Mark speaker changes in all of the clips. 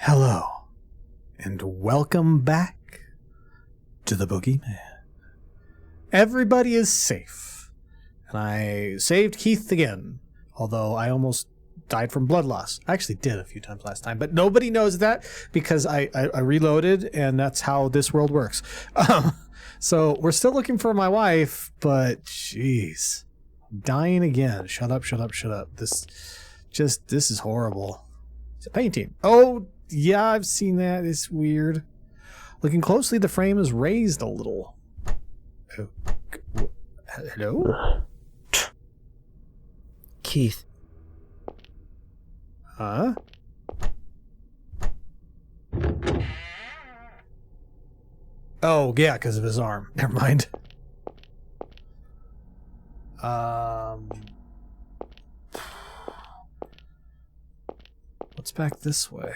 Speaker 1: Hello, and welcome back to the Boogeyman. Everybody is safe, and I saved Keith again, although I almost died from blood loss. I actually did a few times last time, but nobody knows that because I reloaded, and that's how this world works. So we're still looking for my wife, but jeez, I'm dying again. Shut up. This is horrible. It's a painting. Oh, yeah, I've seen that. It's weird. Looking closely, the frame is raised a little. Oh, hello?
Speaker 2: Keith.
Speaker 1: Huh? Oh, yeah, because of his arm. Never mind. What's back this way?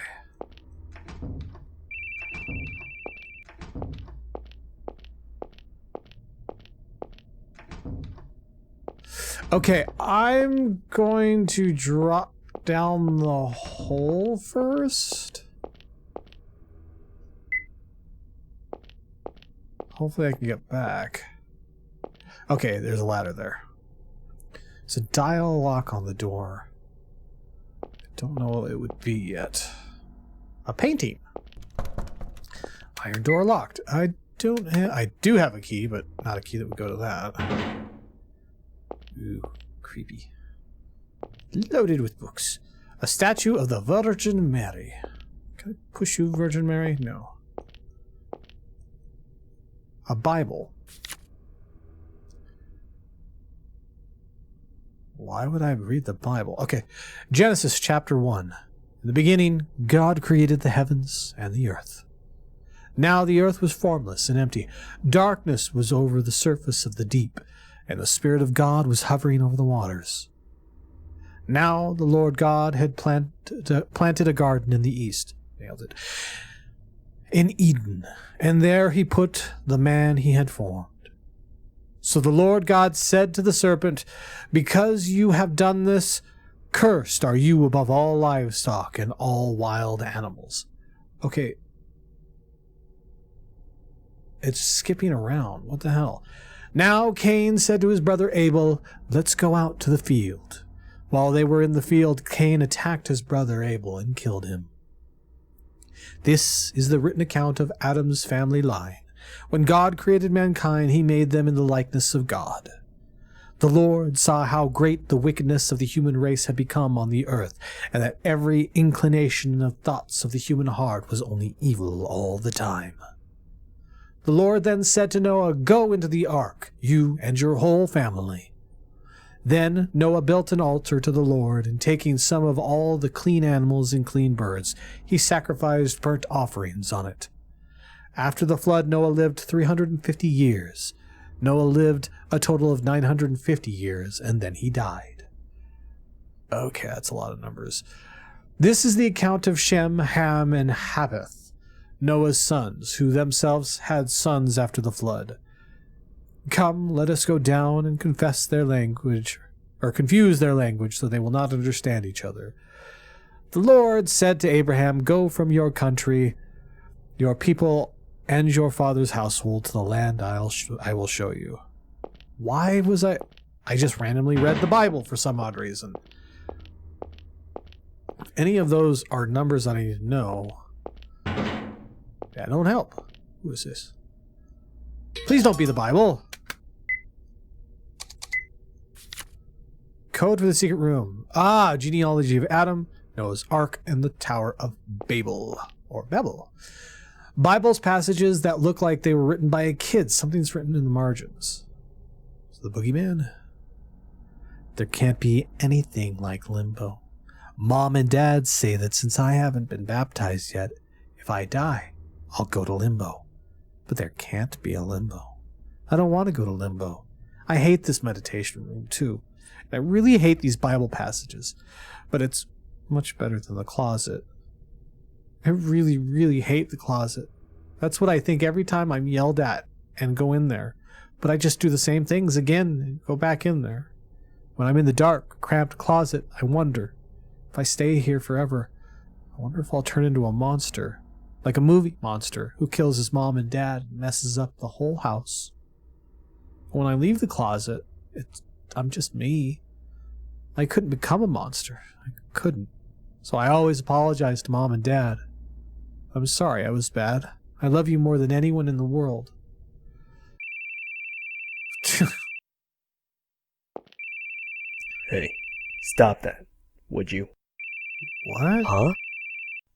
Speaker 1: Okay, I'm going to drop down the hole first. Hopefully I can get back. Okay, there's a ladder there. There's a dial lock on the door. I don't know what it would be yet. A painting. Iron door locked. I do have a key, but not a key that would go to that. Ooh, creepy. Loaded with books. A statue of the Virgin Mary. Can I push you, Virgin Mary? No. A Bible. Why would I read the Bible? Okay. Genesis chapter 1. In the beginning, God created the heavens and the earth. Now the earth was formless and empty. Darkness was over the surface of the deep, and the Spirit of God was hovering over the waters. Now the Lord God had planted a garden in the east. Nailed it. In Eden, and there he put the man he had formed. So the Lord God said to the serpent, "Because you have done this, cursed are you above all livestock and all wild animals." Okay. It's skipping around. What the hell? Now Cain said to his brother Abel, "Let's go out to the field." While they were in the field, Cain attacked his brother Abel and killed him. This is the written account of Adam's family line. When God created mankind, he made them in the likeness of God. The Lord saw how great the wickedness of the human race had become on the earth, and that every inclination of thoughts of the human heart was only evil all the time. The Lord then said to Noah, "Go into the ark, you and your whole family." Then Noah built an altar to the Lord, and taking some of all the clean animals and clean birds, he sacrificed burnt offerings on it. After the flood, Noah lived 350 years. Noah lived a total of 950 years, and then he died. Okay, that's a lot of numbers. This is the account of Shem, Ham, and Japheth, Noah's sons, who themselves had sons after the flood. Come, let us go down and confuse their language, so they will not understand each other. The Lord said to Abraham, "Go from your country, your people, and your father's household to the land I will show you." Why was I just randomly read the Bible for some odd reason. If any of those are numbers I need to know, that don't help. Who is this? Please don't be the Bible. Code for the secret room. Genealogy of Adam, Noah's Ark, and the Tower of Babel, or Babel. Bible's passages that look like they were written by a kid. Something's written in the margins. So the Boogeyman. There can't be anything like limbo. Mom and Dad say that since I haven't been baptized yet, if I die, I'll go to limbo. But there can't be a limbo. I don't want to go to limbo. I hate this meditation room too. I really hate these Bible passages, but it's much better than the closet. I really, really hate the closet. That's what I think every time I'm yelled at and go in there. But I just do the same things again and go back in there. When I'm in the dark, cramped closet, I wonder if I stay here forever, I wonder if I'll turn into a monster. Like a movie monster who kills his mom and dad and messes up the whole house. When I leave the closet, I'm just me. I couldn't become a monster. I couldn't. So I always apologize to Mom and Dad. I'm sorry I was bad. I love you more than anyone in the world.
Speaker 2: Hey, stop that, would you?
Speaker 1: What?
Speaker 3: Huh?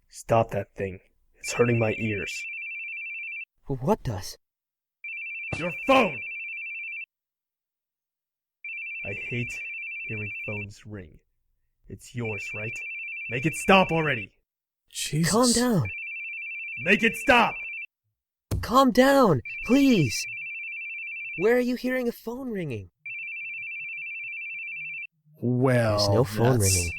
Speaker 2: Stop that thing. It's hurting my ears.
Speaker 3: What does?
Speaker 2: Your phone! I hate hearing phones ring. It's yours, right? Make it stop already!
Speaker 1: Jesus.
Speaker 3: Calm down.
Speaker 2: Make it stop!
Speaker 3: Calm down, please. Where are you hearing a phone ringing?
Speaker 1: Well,
Speaker 3: There's no phone
Speaker 1: that's
Speaker 3: ringing.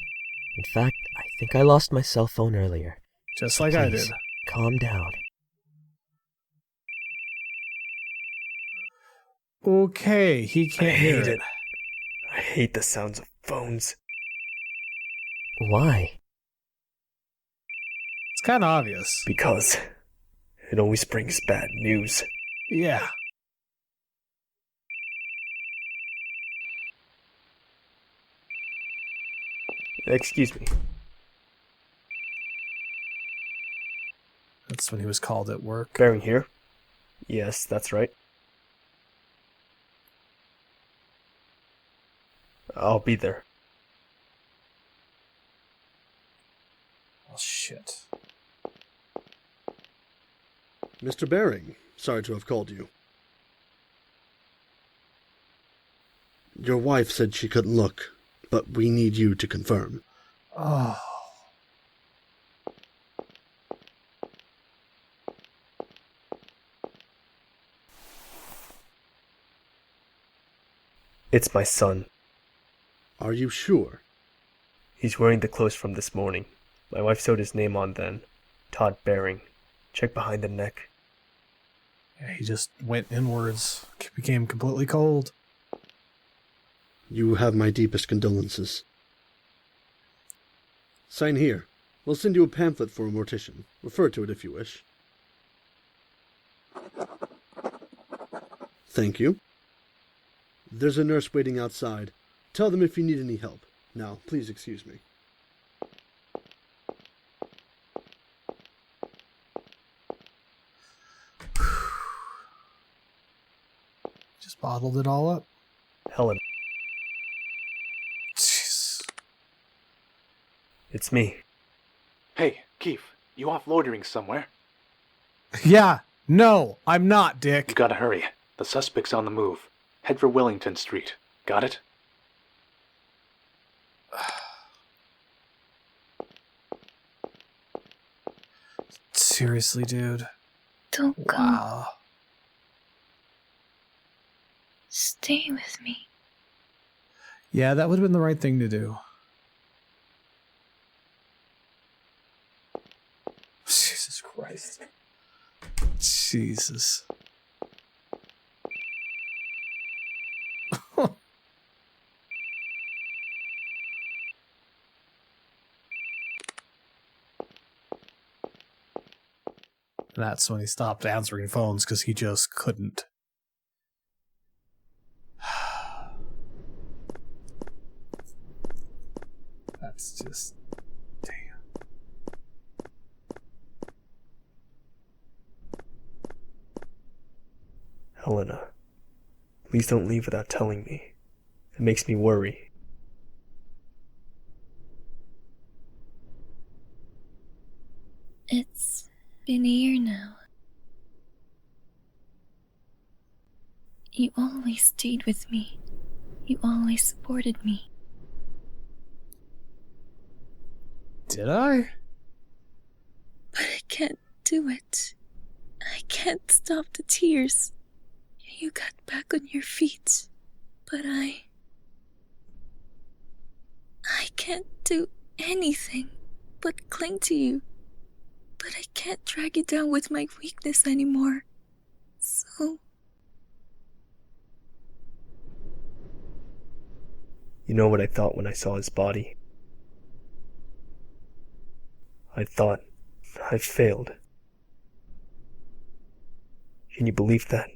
Speaker 3: In fact, I think I lost my cell phone earlier.
Speaker 1: just like I
Speaker 3: Please,
Speaker 1: did.
Speaker 3: calm down.
Speaker 1: Okay, he can't hear
Speaker 2: hate
Speaker 1: it.
Speaker 2: it. I hate the sounds of phones.
Speaker 3: Why?
Speaker 1: It's kind of obvious.
Speaker 2: Because it always brings bad news.
Speaker 1: Yeah.
Speaker 2: Excuse me.
Speaker 1: That's when he was called at work.
Speaker 2: Bearing here? Yes, that's right. I'll be there.
Speaker 1: Oh, shit.
Speaker 4: Mr. Baring, sorry to have called you. Your wife said she couldn't look, but we need you to confirm.
Speaker 1: Oh.
Speaker 2: It's my son.
Speaker 4: Are you sure?
Speaker 2: He's wearing the clothes from this morning. My wife sewed his name on then. Todd Baring. Check behind the neck.
Speaker 1: Yeah, he just went inwards. Became completely cold.
Speaker 4: You have my deepest condolences. Sign here. We'll send you a pamphlet for a mortician. Refer to it if you wish. Thank you. There's a nurse waiting outside. Tell them if you need any help. Now, please excuse me.
Speaker 1: Just bottled it all up.
Speaker 2: Helen,
Speaker 1: Jeez.
Speaker 2: it's me.
Speaker 5: Hey, Keith, you off loitering somewhere?
Speaker 1: Yeah. No, I'm not, Dick.
Speaker 5: You gotta hurry. The suspect's on the move. Head for Wellington Street. Got it?
Speaker 1: Seriously, dude.
Speaker 6: Don't go.
Speaker 1: Wow.
Speaker 6: Stay with me.
Speaker 1: Yeah, that would have been the right thing to do. Jesus Christ. Jesus. That's when he stopped answering phones because he just couldn't. That's just... damn.
Speaker 2: Helena, please don't leave without telling me. It makes me worry.
Speaker 6: It's been a year now. You always stayed with me. You always supported me.
Speaker 1: Did I?
Speaker 6: But I can't do it. I can't stop the tears. You got back on your feet. But I can't do anything but cling to you. But I can't drag you down with my weakness anymore. So...
Speaker 2: You know what I thought when I saw his body? I thought I failed. Can you believe that?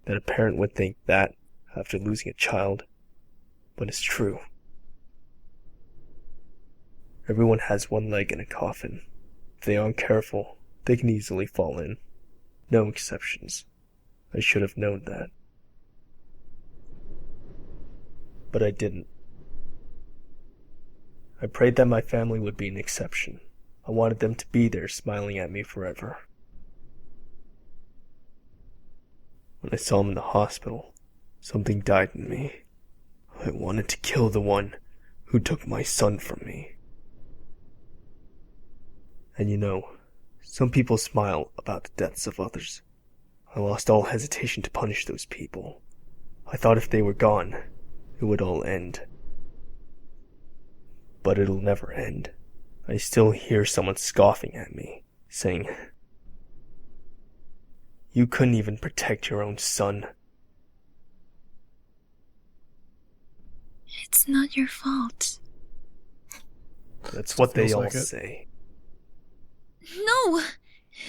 Speaker 2: That a parent would think that after losing a child? But it's true. Everyone has one leg in a coffin. If they aren't careful, they can easily fall in. No exceptions. I should have known that. But I didn't. I prayed that my family would be an exception. I wanted them to be there smiling at me forever. When I saw him in the hospital, something died in me. I wanted to kill the one who took my son from me. And you know, some people smile about the deaths of others. I lost all hesitation to punish those people. I thought if they were gone, it would all end. But it'll never end. I still hear someone scoffing at me, saying, "You couldn't even protect your own son."
Speaker 6: It's not your fault.
Speaker 2: That's what they
Speaker 1: Feels
Speaker 2: all
Speaker 1: like it.
Speaker 2: say.
Speaker 6: No!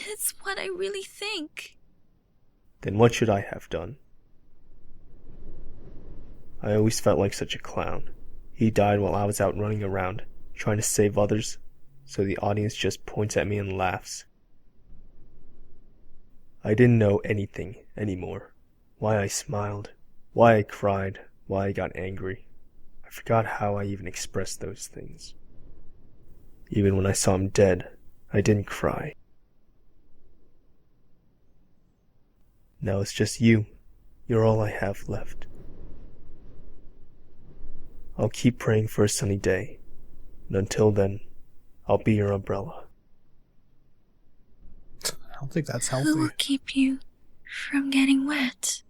Speaker 6: It's what I really think.
Speaker 2: Then what should I have done? I always felt like such a clown. He died while I was out running around, trying to save others, so the audience just points at me and laughs. I didn't know anything anymore. Why I smiled, why I cried, why I got angry. I forgot how I even expressed those things. Even when I saw him dead, I didn't cry. Now it's just you. You're all I have left. I'll keep praying for a sunny day, and until then, I'll be your umbrella.
Speaker 1: I don't think that's
Speaker 6: Who
Speaker 1: healthy.
Speaker 6: will keep you from getting wet?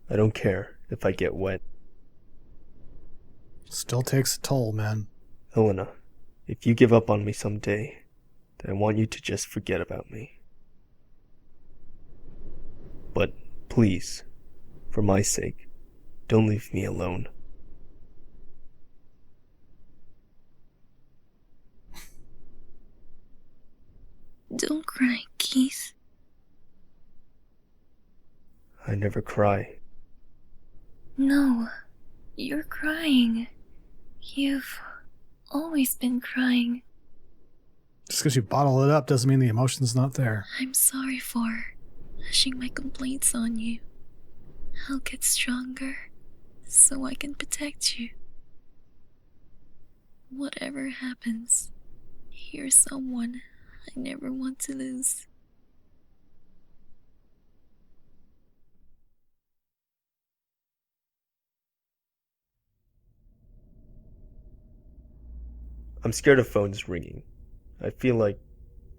Speaker 2: I don't care if I get wet.
Speaker 1: Still takes a toll, man.
Speaker 2: Elena, if you give up on me someday, then I want you to just forget about me. But please, for my sake, don't leave me alone.
Speaker 6: Don't cry, Keith.
Speaker 2: I never cry.
Speaker 6: No, you're crying. You've always been crying.
Speaker 1: Just because you bottle it up doesn't mean the emotion's not there.
Speaker 6: I'm sorry for pushing my complaints on you. I'll get stronger so I can protect you. Whatever happens, you're someone I never want to lose.
Speaker 2: I'm scared of phones ringing. I feel like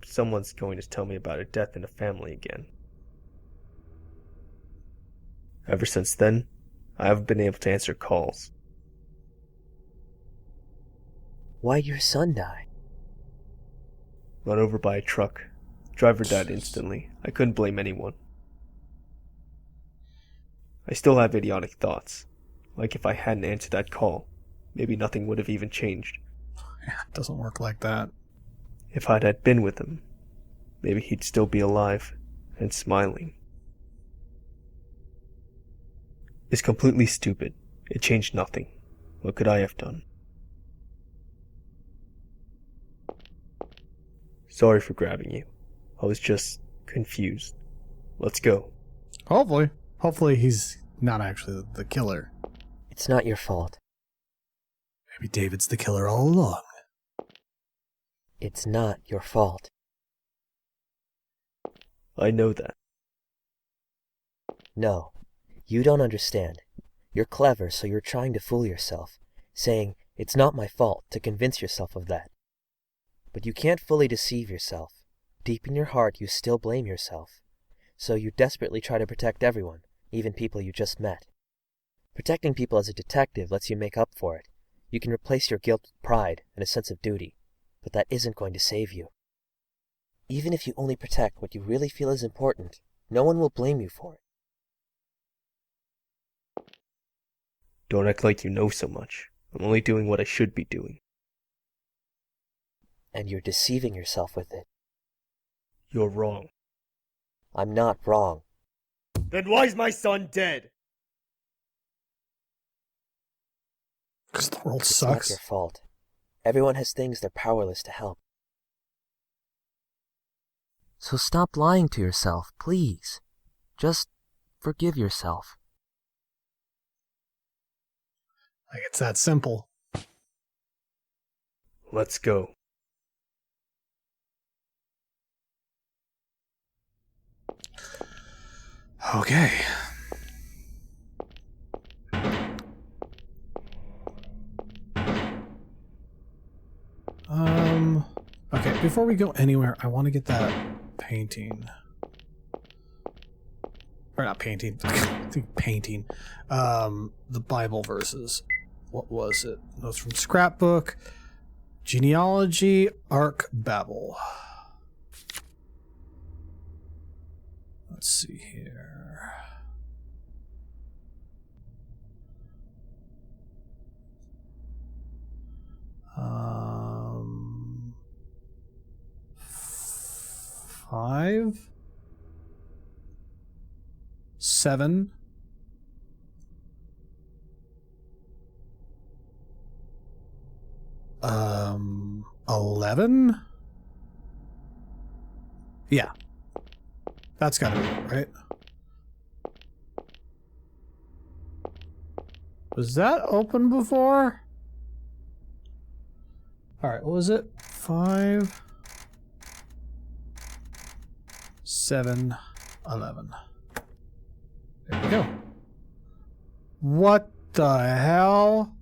Speaker 2: someone's going to tell me about a death in the family again. Ever since then, I haven't been able to answer calls.
Speaker 3: Why'd your son die?
Speaker 2: Run over by a truck. Driver died instantly. I couldn't blame anyone. I still have idiotic thoughts. Like if I hadn't answered that call, maybe nothing would have even changed.
Speaker 1: Yeah, it doesn't work like that.
Speaker 2: If I'd had been with him, maybe he'd still be alive and smiling. It's completely stupid. It changed nothing. What could I have done? Sorry for grabbing you. I was just confused. Let's go.
Speaker 1: Hopefully he's not actually the killer.
Speaker 3: It's not your fault.
Speaker 1: Maybe David's the killer all along.
Speaker 3: It's not your fault.
Speaker 2: I know that.
Speaker 3: No, you don't understand. You're clever, so you're trying to fool yourself, saying, "It's not my fault," to convince yourself of that. But you can't fully deceive yourself. Deep in your heart, you still blame yourself. So you desperately try to protect everyone, even people you just met. Protecting people as a detective lets you make up for it. You can replace your guilt with pride and a sense of duty, but that isn't going to save you. Even if you only protect what you really feel is important, no one will blame you for it.
Speaker 2: Don't act like you know so much. I'm only doing what I should be doing.
Speaker 3: and you're deceiving yourself with it.
Speaker 2: You're wrong.
Speaker 3: I'm not wrong.
Speaker 2: Then why's my son dead?
Speaker 1: Because the world
Speaker 3: It's not
Speaker 1: sucks.
Speaker 3: your fault. Everyone has things they're powerless to help. So stop lying to yourself, please. Just forgive yourself.
Speaker 1: Like, it's that simple.
Speaker 2: Let's go.
Speaker 1: Okay. Okay, before we go anywhere, I want to get that painting. Or not painting. I think painting. The Bible verses. What was it? It was from Scrapbook. Genealogy, Ark, Babel. Let's see here. Five, 7, 11. Yeah, that's gotta be it, right? Was that open before? All right, what was it? 5, 7, 11. There we go. What the hell?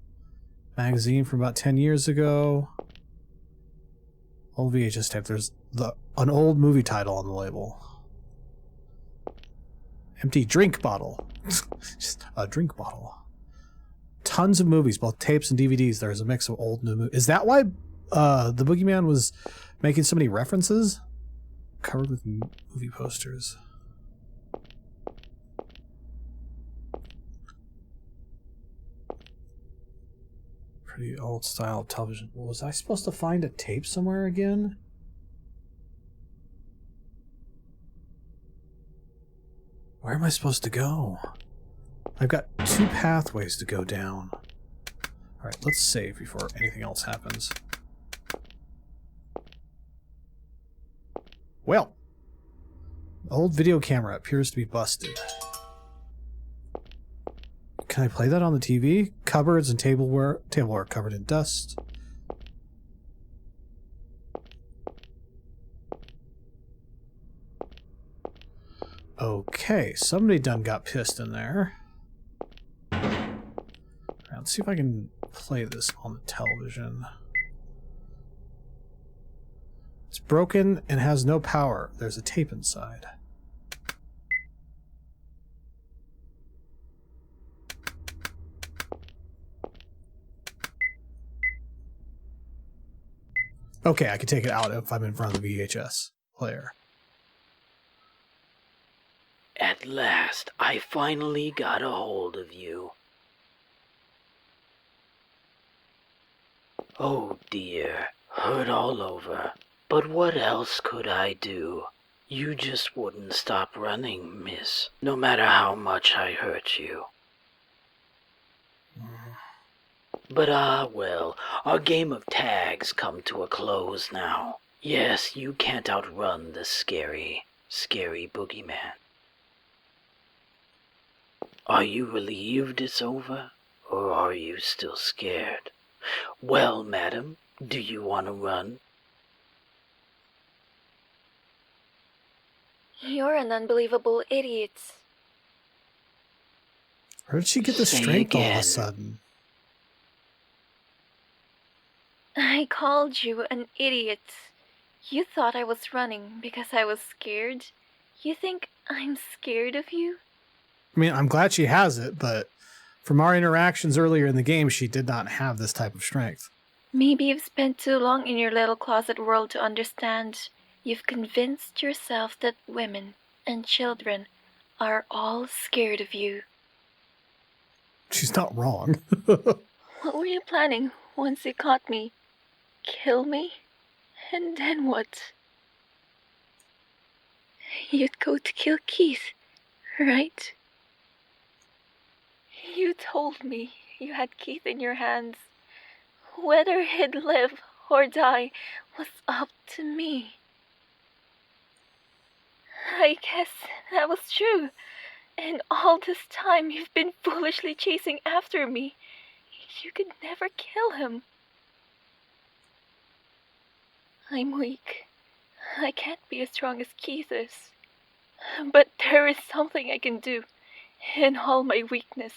Speaker 1: Magazine from about 10 years ago. Old VHS tape. There's an old movie title on the label. Empty drink bottle. Just a drink bottle. Tons of movies, both tapes and DVDs. There's a mix of old and new movies. Is that why the Boogeyman was making so many references? Covered with movie posters. Pretty old style television. Was I supposed to find a tape somewhere again? Where am I supposed to go? I've got 2 pathways to go down. Alright, let's save before anything else happens. Well, the old video camera appears to be busted. Can I play that on the TV? Cupboards and tableware covered in dust. Okay, somebody done got pissed in there. Alright, let's see if I can play this on the television. It's broken and has no power. There's a tape inside. Okay, I can take it out if I'm in front of the VHS player.
Speaker 7: At last, I finally got a hold of you. Oh dear, hurt all over. But what else could I do? You just wouldn't stop running, miss, no matter how much I hurt you. But well, our game of tag's come to a close now. Yes, you can't outrun the scary, scary boogeyman. Are you relieved it's over, or are you still scared? Well, madam, do you want to run?
Speaker 6: You're an unbelievable idiot.
Speaker 1: Where did she get the
Speaker 7: Say
Speaker 1: strength all of
Speaker 7: again.
Speaker 1: a sudden?
Speaker 6: I called you an idiot. You thought I was running because I was scared. You think I'm scared of you?
Speaker 1: I mean, I'm glad she has it, but from our interactions earlier in the game, she did not have this type of strength.
Speaker 6: Maybe you've spent too long in your little closet world to understand. You've convinced yourself that women and children are all scared of you.
Speaker 1: She's not wrong.
Speaker 6: What were you planning once you caught me? Kill me? And then what? You'd go to kill Keith, right? You told me you had Keith in your hands. Whether he'd live or die was up to me. I guess that was true. And all this time you've been foolishly chasing after me. You could never kill him. I'm weak. I can't be as strong as Keith is. But there is something I can do, in all my weakness.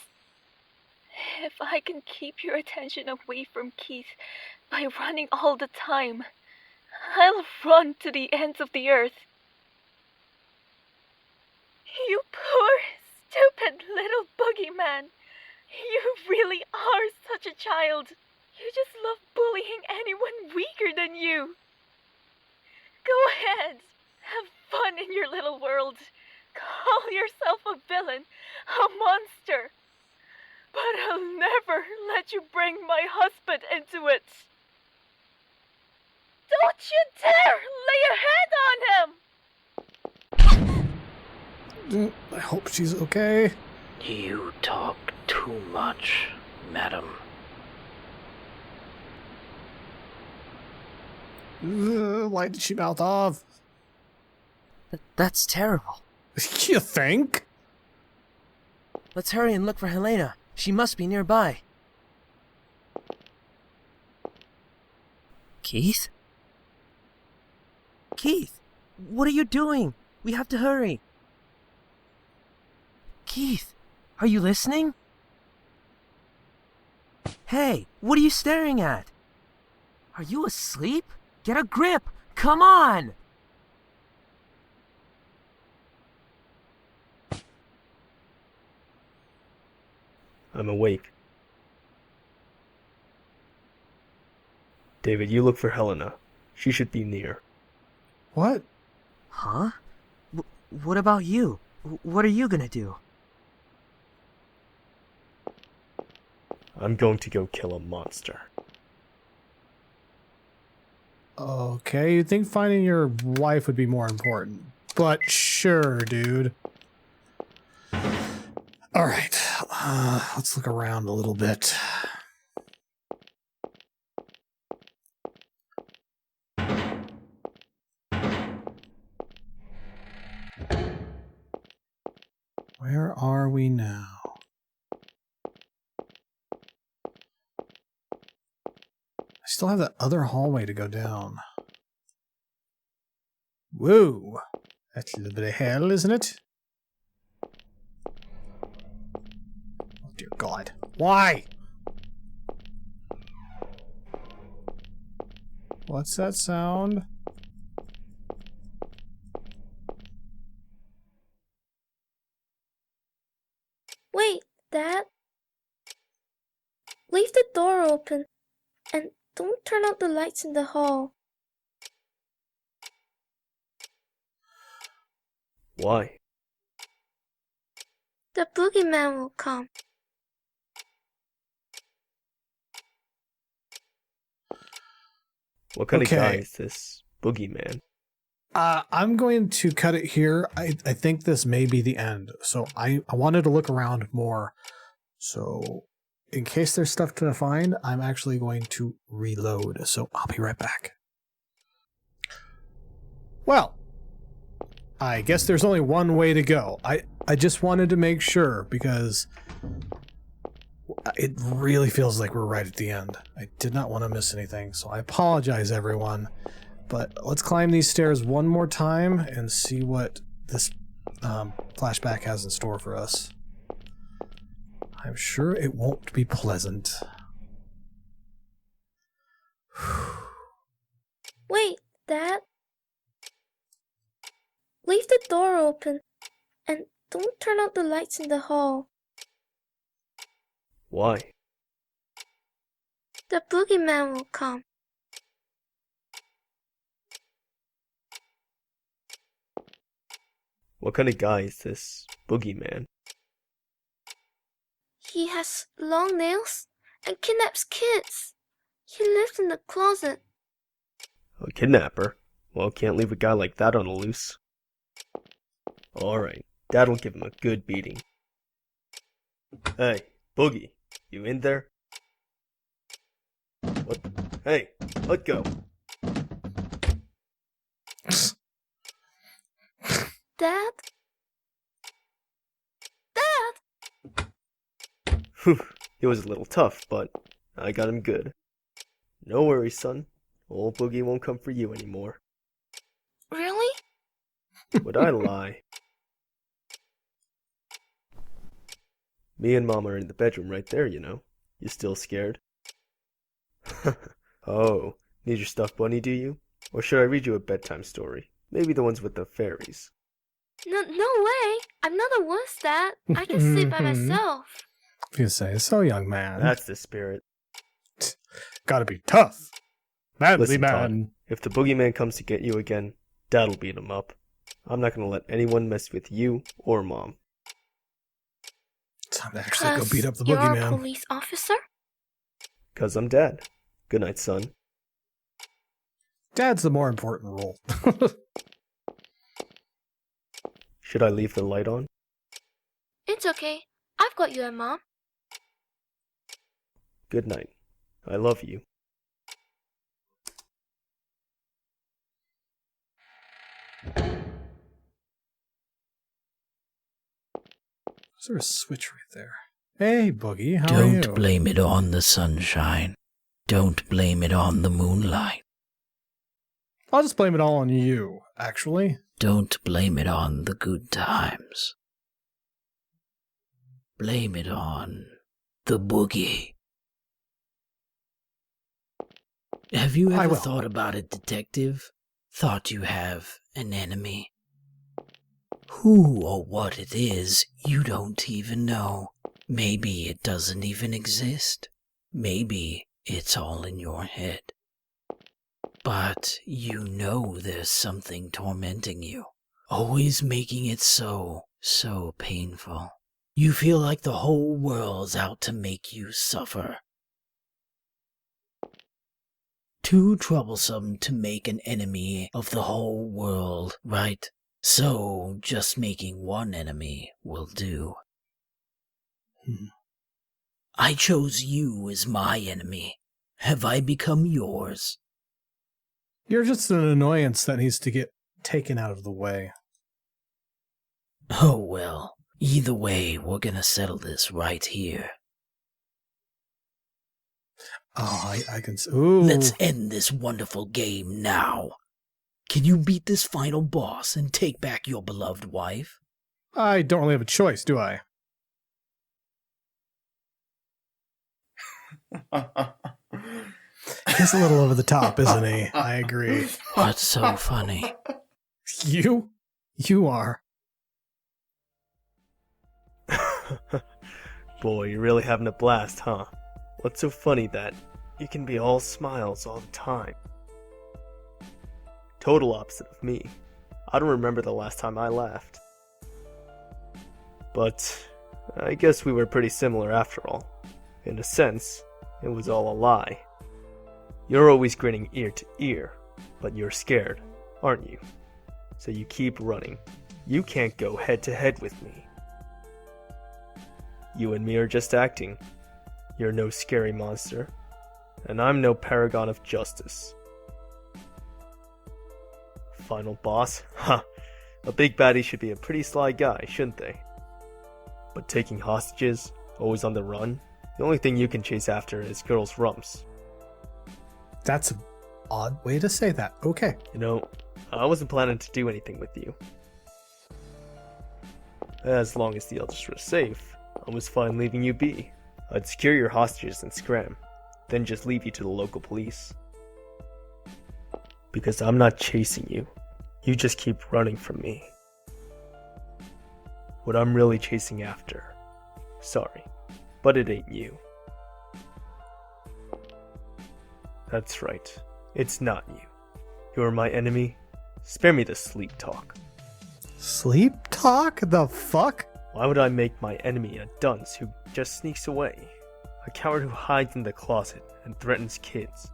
Speaker 6: If I can keep your attention away from Keith by running all the time, I'll run to the ends of the earth. You poor, stupid little boogeyman. You really are such a child. You just love bullying anyone weaker than you. Go ahead. Have fun in your little world. Call yourself a villain, a monster. But I'll never let you bring my husband into it. Don't you dare lay a hand on him!
Speaker 1: I hope she's okay.
Speaker 7: You talk too much, madam.
Speaker 1: Why did she mouth off?
Speaker 3: That's terrible.
Speaker 1: You think?
Speaker 3: Let's hurry and look for Helena. She must be nearby. Keith? Keith, what are you doing? We have to hurry. Keith, are you listening? Hey, what are you staring at? Are you asleep? Get a grip! Come on!
Speaker 2: I'm awake. David, you look for Helena. She should be near.
Speaker 1: What?
Speaker 3: Huh? What about you? What are you gonna do?
Speaker 2: I'm going to go kill a monster.
Speaker 1: Okay, you'd think finding your wife would be more important. But sure, dude. Alright, let's look around a little bit. Where are we now? I still have that other hallway to go down. Whoa! That's a little bit of hell, isn't it? Oh dear God. Why? What's that sound?
Speaker 8: Wait, Dad. Leave the door open and don't turn out the lights in the hall.
Speaker 2: Why?
Speaker 8: The boogeyman will come.
Speaker 2: What kind of guy
Speaker 1: Okay.
Speaker 2: is this boogeyman?
Speaker 1: I'm going to cut it here. I think this may be the end. So I wanted to look around more. So in case there's stuff to find, I'm actually going to reload. So I'll be right back. Well, I guess there's only one way to go. I just wanted to make sure because it really feels like we're right at the end. I did not want to miss anything. So I apologize, everyone. But let's climb these stairs one more time and see what this flashback has in store for us. I'm sure it won't be pleasant.
Speaker 8: Wait, Dad. Leave the door open and don't turn out the lights in the hall.
Speaker 2: Why?
Speaker 8: The boogeyman will come.
Speaker 2: What kind of guy is this boogeyman?
Speaker 8: He has long nails and kidnaps kids. He lives in the closet.
Speaker 2: A kidnapper? Well, can't leave a guy like that on the loose. Alright, Dad'll give him a good beating. Hey, Boogie, you in there? What? Hey, let go.
Speaker 8: Dad? Dad?
Speaker 2: Whew, it was a little tough, but I got him good. No worries, son. Old Boogie won't come for you anymore.
Speaker 8: Really?
Speaker 2: Would I lie? Me and Mom are in the bedroom right there, you know. You still scared? Oh, need your stuffed bunny, do you? Or should I read you a bedtime story? Maybe the ones with the fairies.
Speaker 8: No way. I'm not a wuss, Dad. I can sleep by myself.
Speaker 1: If you say so, young man.
Speaker 2: That's the spirit.
Speaker 1: Gotta be tough. Manly
Speaker 2: Listen,
Speaker 1: man.
Speaker 2: Todd, if the boogeyman comes to get you again, Dad'll beat him up. I'm not gonna let anyone mess with you or Mom.
Speaker 1: Time to actually go beat up the
Speaker 8: you're a
Speaker 1: boogeyman.
Speaker 8: police officer?
Speaker 2: 'Cause I'm Dad. Good night, son.
Speaker 1: Dad's the more important role.
Speaker 2: Should I leave the light on?
Speaker 8: It's okay. I've got you and Mom.
Speaker 2: Good night. I love you.
Speaker 1: Is there a switch right there? Hey, Boogie, how are you?
Speaker 7: Don't blame it on the sunshine. Don't blame it on the moonlight.
Speaker 1: I'll just blame it all on you, actually.
Speaker 7: Don't blame it on the good times. Blame it on the boogie. Have you
Speaker 1: I
Speaker 7: ever
Speaker 1: will.
Speaker 7: thought about it, detective? Thought you have an enemy? Who or what it is, you don't even know. Maybe it doesn't even exist. Maybe it's all in your head. But you know there's something tormenting you, always making it so painful. You feel like the whole world's out to make you suffer. Too troublesome to make an enemy of the whole world, right? So just making one enemy will do. I chose you as my enemy. Have I become yours?
Speaker 1: You're just an annoyance that needs to get taken out of the way.
Speaker 7: Oh well, either way, we're gonna settle this right here.
Speaker 1: Oh, I can... Ooh.
Speaker 7: Let's end this wonderful game now. Can you beat this final boss and take back your beloved wife?
Speaker 1: I don't really have a choice, do I? He's a little over the top, isn't he? I agree.
Speaker 7: What's so funny?
Speaker 1: You? You are.
Speaker 2: Boy, you're really having a blast, huh? What's so funny that you can be all smiles all the time? Total opposite of me. I don't remember the last time I laughed. But I guess we were pretty similar after all. In a sense, it was all a lie. You're always grinning ear to ear, but you're scared, aren't you? So you keep running. You can't go head to head with me. You and me are just acting. You're no scary monster, and I'm no paragon of justice. Final boss? Ha! A big baddie should be a pretty sly guy, shouldn't they? But taking hostages, always on the run, the only thing you can chase after is girls' rumps.
Speaker 1: That's an odd way to say that. Okay.
Speaker 2: You know, I wasn't planning to do anything with you. As long as the others were safe, I was fine leaving you be. I'd secure your hostages and scram, then just leave you to the local police. Because I'm not chasing you. You just keep running from me. What I'm really chasing after. Sorry, but it ain't you. That's right. It's not you. You're my enemy. Spare me the sleep talk.
Speaker 1: Sleep talk? The fuck?
Speaker 2: Why would I make my enemy a dunce who just sneaks away? A coward who hides in the closet and threatens kids?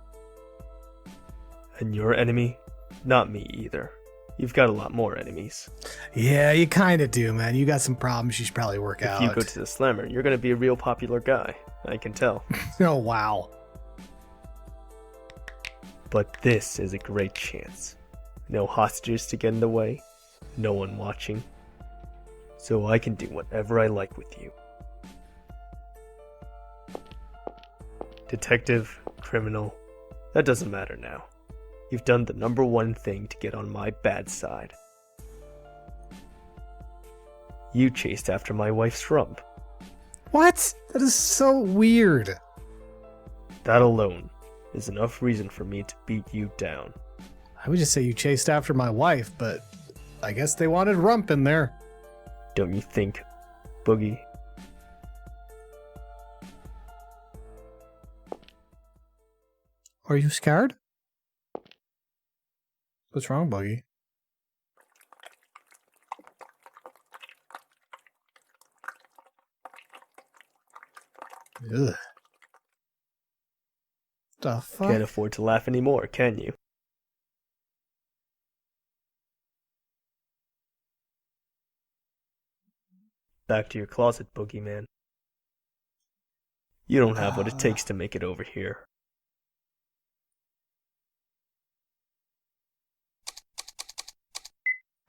Speaker 2: And your enemy? Not me either. You've got a lot more enemies.
Speaker 1: Yeah, you kind of do, man. You got some problems you should probably work out.
Speaker 2: If you go to the slammer, you're going to be a real popular guy. I can tell.
Speaker 1: Oh, wow.
Speaker 2: But this is a great chance. No hostages to get in the way. No one watching. So I can do whatever I like with you. Detective, criminal, that doesn't matter now. You've done the number one thing to get on my bad side. You chased after my wife's rump.
Speaker 1: What? That is so weird.
Speaker 2: That alone is enough reason for me to beat you down.
Speaker 1: I would just say you chased after my wife, but I guess they wanted rump in there.
Speaker 2: Don't you think, Boogie?
Speaker 1: Are you scared? What's wrong, Boogie? Ugh. The fuck?
Speaker 2: Can't afford to laugh anymore, can you? Back to your closet, Boogeyman. You don't have what it takes to make it over here.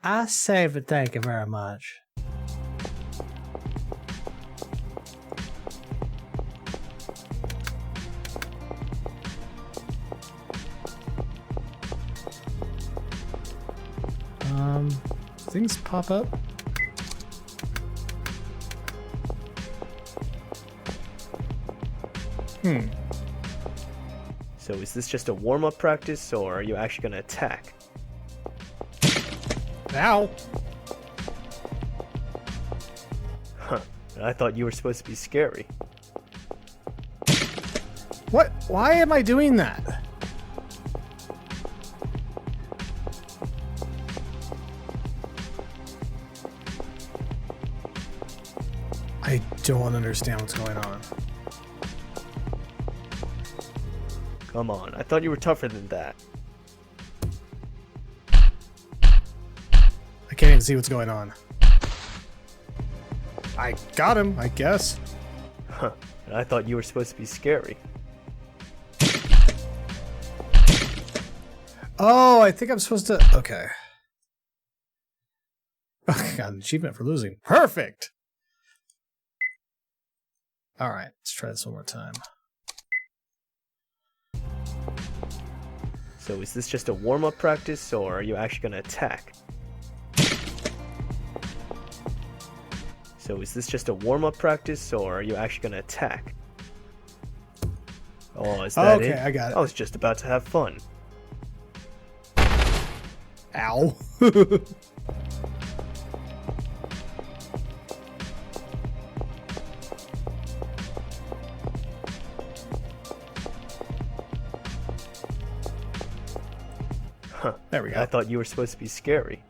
Speaker 1: I save it, thank you very much. Things pop up.
Speaker 2: So is this just a warm-up practice, or are you actually gonna attack?
Speaker 1: Ow!
Speaker 2: Huh, I thought you were supposed to be scary.
Speaker 1: What? Why am I doing that? I don't understand what's going on.
Speaker 2: Come on, I thought you were tougher than that.
Speaker 1: I can't even see what's going on. I got him, I guess.
Speaker 2: Huh, I thought you were supposed to be scary.
Speaker 1: Oh, I think I'm supposed to... Okay. Oh, got an achievement for losing. Perfect! Alright, let's try this one more time.
Speaker 2: So is this just a warm-up practice, or are you actually gonna attack? So is this just a warm-up practice, or are you actually gonna attack? Oh, is that it?
Speaker 1: Okay, I got it.
Speaker 2: I was just about to have fun.
Speaker 1: Ow.
Speaker 2: Huh.
Speaker 1: There we go.
Speaker 2: I thought you were supposed to be scary.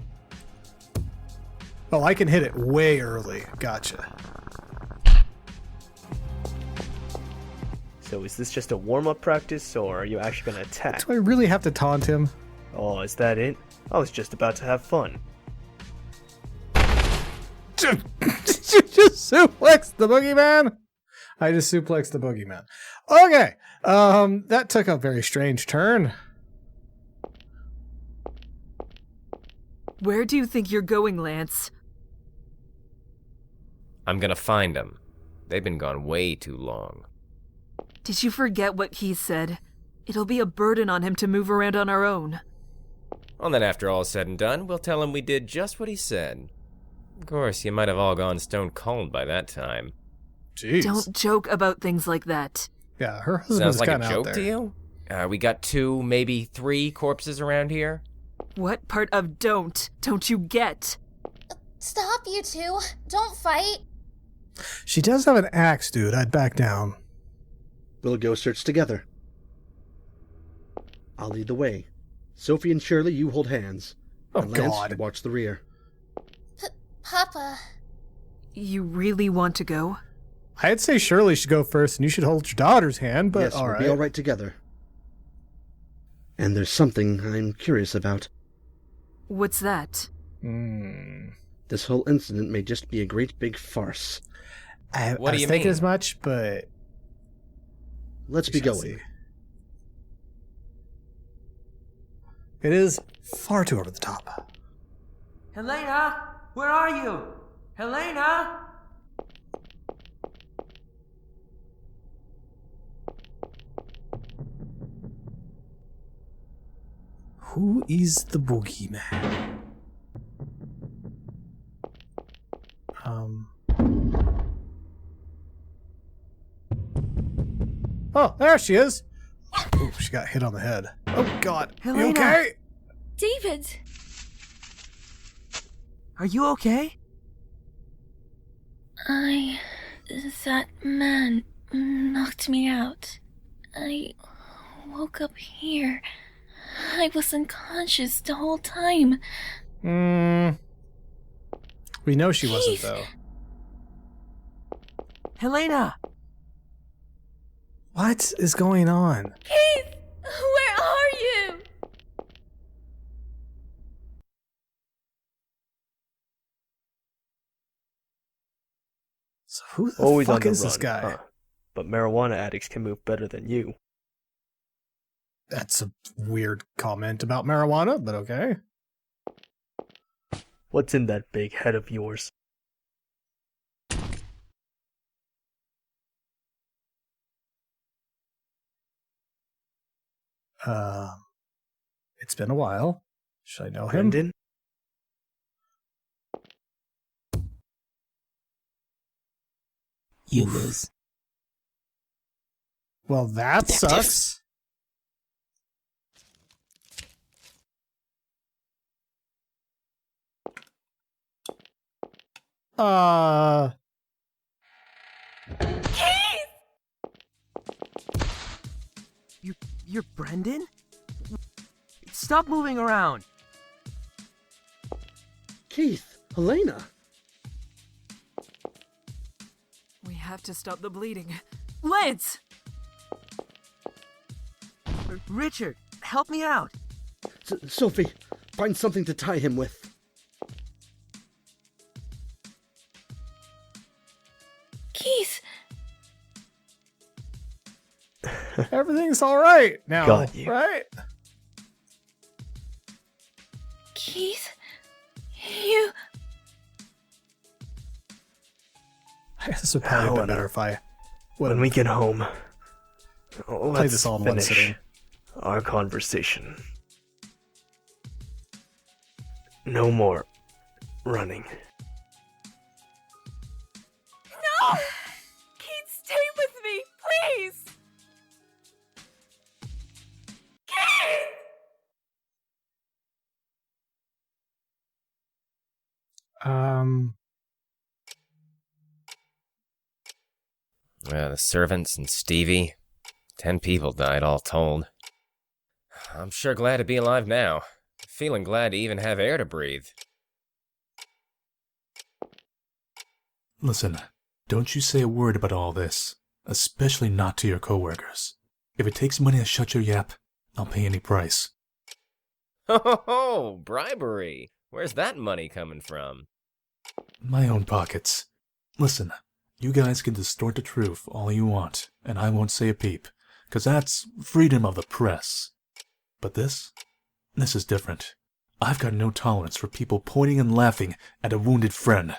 Speaker 1: Oh, I can hit it way early. Gotcha.
Speaker 2: So is this just a warm-up practice, or are you actually gonna attack?
Speaker 1: Do I really have to taunt him?
Speaker 2: Oh, is that it? I was just about to have fun.
Speaker 1: Did you just suplex the boogeyman? I just suplexed the boogeyman. Okay. That took a very strange turn.
Speaker 9: Where do you think you're going, Lance?
Speaker 10: I'm gonna find them. They've been gone way too long.
Speaker 9: Did you forget what he said? It'll be a burden on him to move around on our own.
Speaker 10: Well, then after all's said and done, we'll tell him we did just what he said. Of course, you might have all gone stone cold by that time.
Speaker 1: Jeez.
Speaker 9: Don't joke about things like that.
Speaker 1: Yeah, her husband's
Speaker 10: Sounds like
Speaker 1: kind
Speaker 10: a
Speaker 1: of out
Speaker 10: joke
Speaker 1: there.
Speaker 10: to you? We got 2, maybe 3 corpses around here?
Speaker 9: What part of don't you get?
Speaker 8: Stop, you two. Don't fight.
Speaker 1: She does have an axe, dude. I'd back down.
Speaker 4: We'll go search together. I'll lead the way. Sophie and Shirley, you hold hands.
Speaker 1: Oh,
Speaker 4: And Lance,
Speaker 1: God.
Speaker 4: watch the rear.
Speaker 8: Papa.
Speaker 9: You really want to go?
Speaker 1: I'd say Shirley should go first, and you should hold your daughter's hand, but
Speaker 4: yes,
Speaker 1: all
Speaker 4: we'll
Speaker 1: right.
Speaker 4: be all right together. And there's something I'm curious about.
Speaker 9: What's that?
Speaker 4: This whole incident may just be a great big farce.
Speaker 1: I
Speaker 10: What do
Speaker 1: was
Speaker 10: you
Speaker 1: thinking
Speaker 10: mean?
Speaker 1: as much, but
Speaker 4: Let's be
Speaker 1: we shall
Speaker 4: going.
Speaker 1: see. It is far too over the top.
Speaker 11: Helena, where are you? Helena?
Speaker 1: Who is the boogeyman? Oh, there she is. Ooh, she got hit on the head. Oh God,
Speaker 11: Helena.
Speaker 1: you okay?
Speaker 8: David!
Speaker 11: Are you okay?
Speaker 8: That man knocked me out. I woke up here. I was unconscious the whole time.
Speaker 1: We know she wasn't,
Speaker 8: Keith.
Speaker 1: though.
Speaker 11: Helena!
Speaker 1: What is going on?
Speaker 8: Keith! Where are you?
Speaker 1: So who the
Speaker 2: Always on
Speaker 1: fuck
Speaker 2: the
Speaker 1: is
Speaker 2: run,
Speaker 1: this guy?
Speaker 2: huh? But marijuana addicts can move better than you.
Speaker 1: That's a weird comment about marijuana, but okay.
Speaker 2: What's in that big head of yours?
Speaker 1: It's been a while. Should I know him?
Speaker 2: Brendan?
Speaker 7: You lose.
Speaker 1: Well, that
Speaker 7: Detective.
Speaker 1: sucks.
Speaker 11: You're Brendan? Stop moving around.
Speaker 4: Keith, Helena.
Speaker 9: We have to stop the bleeding. Lance!
Speaker 11: Richard, help me out.
Speaker 4: Sophie, find something to tie him with.
Speaker 8: Keith!
Speaker 1: Everything's all right now,
Speaker 2: Got you.
Speaker 1: right?
Speaker 8: Keith? You...
Speaker 1: This would probably have been better if I would
Speaker 2: When we get home,
Speaker 1: play
Speaker 2: let's
Speaker 1: this all in one
Speaker 2: finish
Speaker 1: sitting.
Speaker 2: our conversation. No more running.
Speaker 9: No! Keith, stay with me, please! Keith!
Speaker 10: The servants and Stevie. 10 people died all told. I'm sure glad to be alive now. Feeling glad to even have air to breathe.
Speaker 12: Listen, don't you say a word about all this, especially not to your coworkers. If it takes money to shut your yap, I'll pay any price.
Speaker 10: Oh, bribery. Where's that money coming from?
Speaker 12: My own pockets. Listen, you guys can distort the truth all you want, and I won't say a peep, 'cause that's freedom of the press. But this is different. I've got no tolerance for people pointing and laughing at a wounded friend.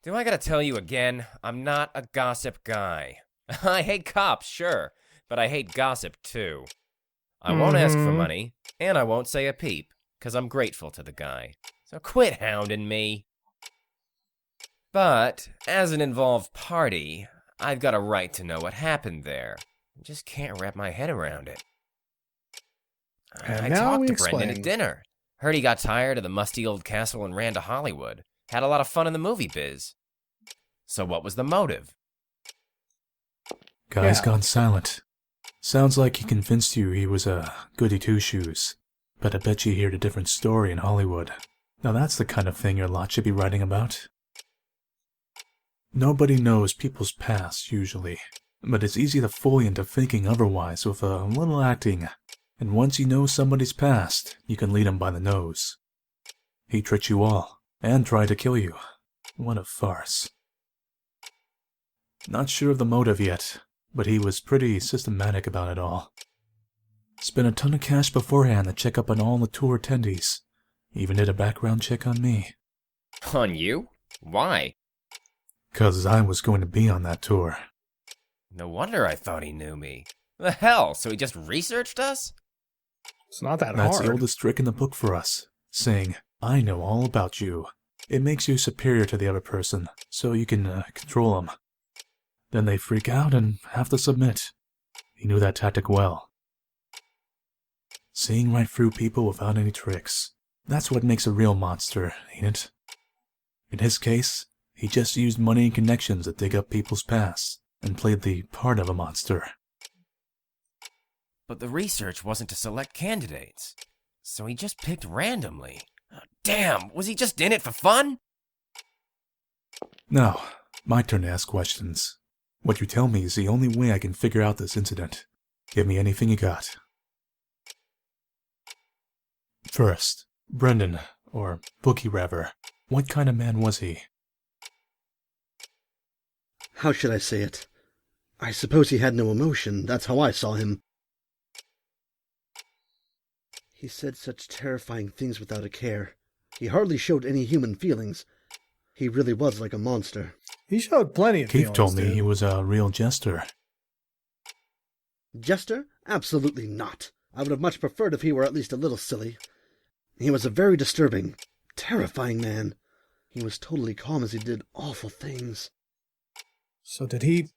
Speaker 10: Do I gotta tell you again? I'm not a gossip guy. I hate cops, sure, but I hate gossip too. I won't ask for money, and I won't say a peep, 'cause I'm grateful to the guy. So quit hounding me. But, as an involved party, I've got a right to know what happened there. I just can't wrap my head around it.
Speaker 1: And
Speaker 10: I
Speaker 1: now
Speaker 10: talked
Speaker 1: we
Speaker 10: to Brendan
Speaker 1: explain.
Speaker 10: at dinner. Heard he got tired of the musty old castle and ran to Hollywood. Had a lot of fun in the movie biz. So what was the motive?
Speaker 12: Guy's
Speaker 1: Yeah.
Speaker 12: gone silent. Sounds like he convinced you he was a goody two-shoes. But I bet you heard a different story in Hollywood. Now that's the kind of thing your lot should be writing about. Nobody knows people's past, usually. But it's easy to fool you into thinking otherwise with a little acting And once you know somebody's past, you can lead 'em by the nose. He tricked you all, and tried to kill you. What a farce. Not sure of the motive yet, but he was pretty systematic about it all. Spent a ton of cash beforehand to check up on all the tour attendees. Even did a background check on me.
Speaker 10: On you? Why?
Speaker 12: 'Cause I was going to be on that tour.
Speaker 10: No wonder I thought he knew me. The hell, so he just researched us?
Speaker 1: It's not that
Speaker 12: That's
Speaker 1: hard.
Speaker 12: the oldest trick in the book for us, saying, I know all about you. It makes you superior to the other person, so you can control them. Then they freak out and have to submit. He knew that tactic well. Seeing right through people without any tricks. That's what makes a real monster, ain't it? In his case, he just used money and connections to dig up people's pasts, and played the part of a monster.
Speaker 10: But the research wasn't to select candidates, so he just picked randomly. Damn, was he just in it for fun?
Speaker 12: Now, my turn to ask questions. What you tell me is the only way I can figure out this incident. Give me anything you got. First, Brendan, or Boogie rather. What kind of man was he?
Speaker 4: How should I say it? I suppose he had no emotion. That's how I saw him. He said such terrifying things without a care. He hardly showed any human feelings. He really was like a monster.
Speaker 1: He showed plenty of
Speaker 12: Keith
Speaker 1: feelings,
Speaker 12: told me
Speaker 1: dude.
Speaker 12: he was a real jester.
Speaker 4: Jester? Absolutely not. I would have much preferred if he were at least a little silly. He was a very disturbing, terrifying man. He was totally calm as he did awful things.
Speaker 1: So did he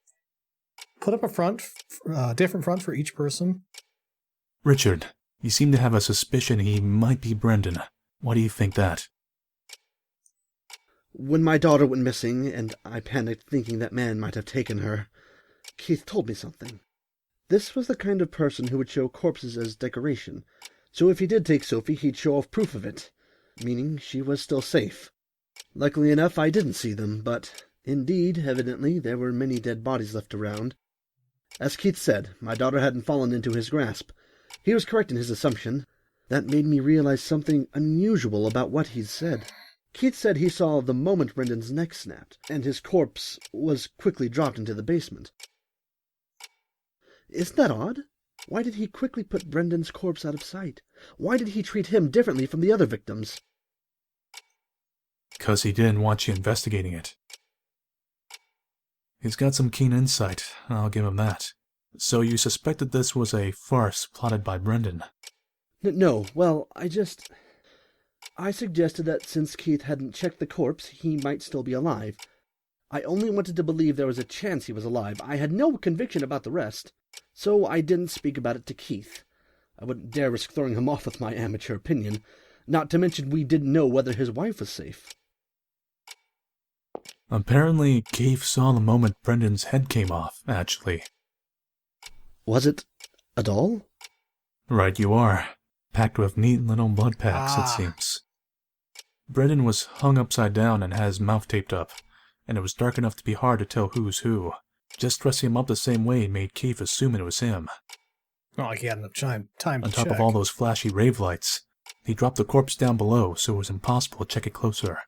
Speaker 1: put up a different front for each person?
Speaker 12: Richard, you seem to have a suspicion he might be Brendan. Why do you think that?
Speaker 4: When my daughter went missing, and I panicked thinking that man might have taken her, Keith told me something. This was the kind of person who would show corpses as decoration, so if he did take Sophie, he'd show off proof of it, meaning she was still safe. Luckily enough, I didn't see them, but indeed, evidently, there were many dead bodies left around. As Keith said, my daughter hadn't fallen into his grasp. He was correct in his assumption. That made me realize something unusual about what he'd said. Keith said he saw the moment Brendan's neck snapped, and his corpse was quickly dropped into the basement. Isn't that odd? Why did he quickly put Brendan's corpse out of sight? Why did he treat him differently from the other victims?
Speaker 12: 'Cause he didn't want you investigating it. He's got some keen insight, I'll give him that. So you suspected this was a farce plotted by Brendan?
Speaker 4: No, well, I suggested that since Keith hadn't checked the corpse, he might still be alive. I only wanted to believe there was a chance he was alive. I had no conviction about the rest, so I didn't speak about it to Keith. I wouldn't dare risk throwing him off with my amateur opinion, not to mention we didn't know whether his wife was safe.
Speaker 12: Apparently, Keith saw the moment Brendan's head came off, actually.
Speaker 4: Was it a doll?
Speaker 12: Right you are. Packed with neat little blood packs, it seems. Brendan was hung upside down and had his mouth taped up, and it was dark enough to be hard to tell who's who. Just dressing him up the same way made Keith assume it was him.
Speaker 1: Not like he had enough time to
Speaker 12: On top
Speaker 1: check.
Speaker 12: of all those flashy rave lights, he dropped the corpse down below, so it was impossible to check it closer.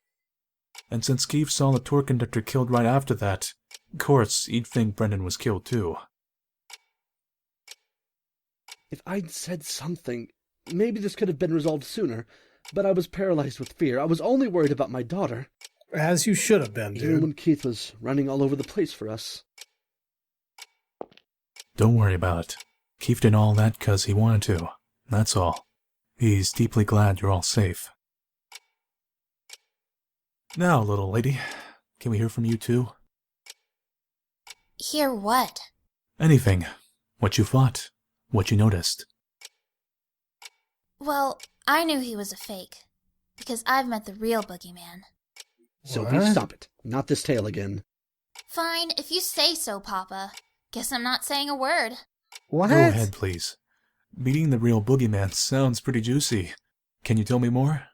Speaker 12: And since Keith saw the tour conductor killed right after that, of course, he'd think Brendan was killed too.
Speaker 4: If I'd said something, maybe this could have been resolved sooner, but I was paralyzed with fear. I was only worried about my daughter.
Speaker 1: As you should have been,
Speaker 4: Even
Speaker 1: dude.
Speaker 4: when Keith was running all over the place for us.
Speaker 12: Don't worry about it. Keith did all that 'cause he wanted to. That's all. He's deeply glad you're all safe. Now, little lady, can we hear from you too?
Speaker 13: Hear what?
Speaker 12: Anything. What you thought. What you noticed.
Speaker 13: Well, I knew he was a fake, because I've met the real boogeyman.
Speaker 4: Sophie, stop it. Not this tale again.
Speaker 13: Fine, if you say so, Papa. Guess I'm not saying a word.
Speaker 1: What?
Speaker 12: Go ahead, please. Meeting the real boogeyman sounds pretty juicy. Can you tell me more?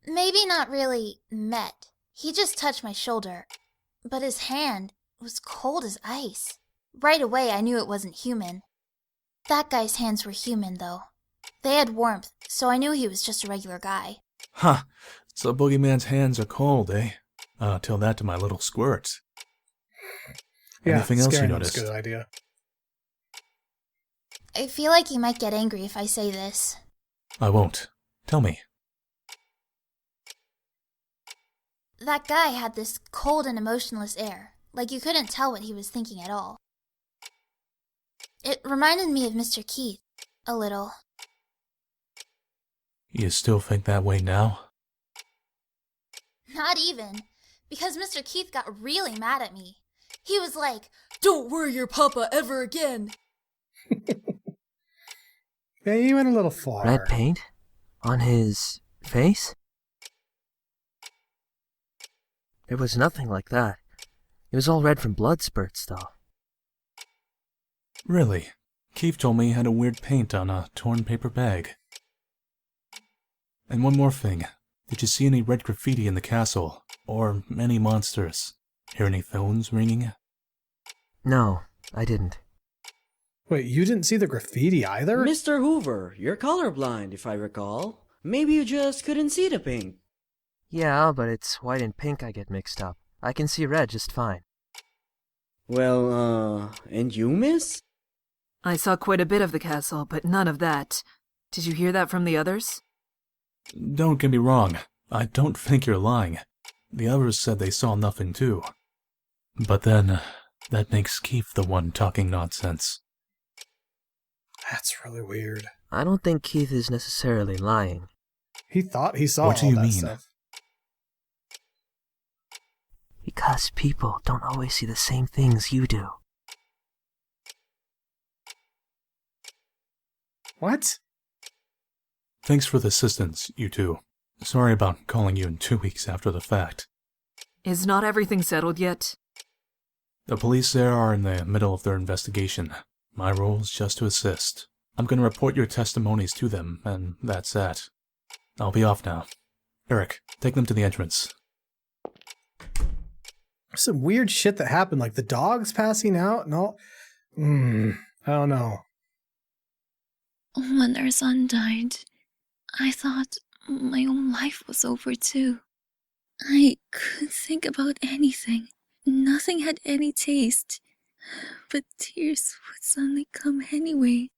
Speaker 13: Maybe not really met. He just touched my shoulder, but his hand was cold as ice. Right away, I knew it wasn't human. That guy's hands were human, though. They had warmth, so I knew he was just a regular guy.
Speaker 12: Huh. So Boogeyman's hands are cold, eh? Tell that to my little squirt.
Speaker 1: Yeah,
Speaker 12: Anything else you
Speaker 1: scaring him is
Speaker 12: noticed?
Speaker 1: a good idea.
Speaker 13: I feel like he might get angry if I say this.
Speaker 12: I won't. Tell me.
Speaker 13: That guy had this cold and emotionless air, like you couldn't tell what he was thinking at all. It reminded me of Mr. Keith, a little.
Speaker 12: You still think that way now?
Speaker 13: Not even, because Mr. Keith got really mad at me. He was like, "Don't worry your papa ever again."
Speaker 1: Yeah, you went a little far.
Speaker 3: Red paint? On his face? It was nothing like that. It was all red from blood spurts, though.
Speaker 12: Really? Keith told me he had a weird paint on a torn paper bag. And one more thing. Did you see any red graffiti in the castle? Or any monsters? Hear any phones ringing?
Speaker 3: No, I didn't.
Speaker 1: Wait, you didn't see the graffiti either?
Speaker 14: Mr. Hoover, you're colorblind, if I recall. Maybe you just couldn't see the paint.
Speaker 3: Yeah, but it's white and pink I get mixed up. I can see red just fine.
Speaker 14: Well, and you, miss?
Speaker 9: I saw quite a bit of the castle, but none of that. Did you hear that from the others?
Speaker 12: Don't get me wrong. I don't think you're lying. The others said they saw nothing too. But then, that makes Keith the one talking nonsense.
Speaker 1: That's really weird.
Speaker 3: I don't think Keith is necessarily lying.
Speaker 1: He thought he saw
Speaker 12: What do
Speaker 1: all
Speaker 12: you
Speaker 1: that
Speaker 12: mean?
Speaker 1: stuff.
Speaker 3: Because people don't always see the same things you do.
Speaker 1: What?
Speaker 12: Thanks for the assistance, you two. Sorry about calling you in 2 weeks after the fact.
Speaker 9: Is not everything settled yet?
Speaker 12: The police there are in the middle of their investigation. My role is just to assist. I'm going to report your testimonies to them, and that's that. I'll be off now. Eric, take them to the entrance.
Speaker 1: Some weird shit that happened, like the dogs passing out and all. I don't know.
Speaker 15: When our son died, I thought my own life was over too. I couldn't think about anything. Nothing had any taste. But tears would suddenly come anyway.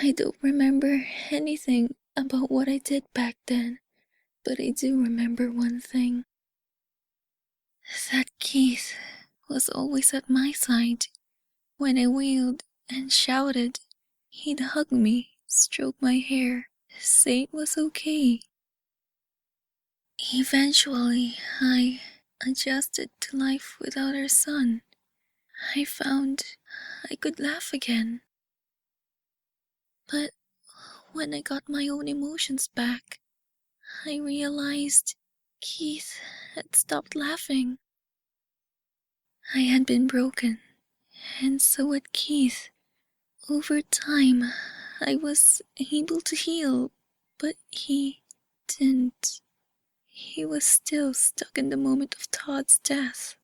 Speaker 15: I don't remember anything about what I did back then, but I do remember one thing. That Keith was always at my side. When I wailed and shouted, he'd hug me, stroke my hair, say it was okay. Eventually, I adjusted to life without our son. I found I could laugh again. But when I got my own emotions back, I realized Keith had stopped laughing. I had been broken, and so had Keith. Over time, I was able to heal, but he didn't. He was still stuck in the moment of Todd's death.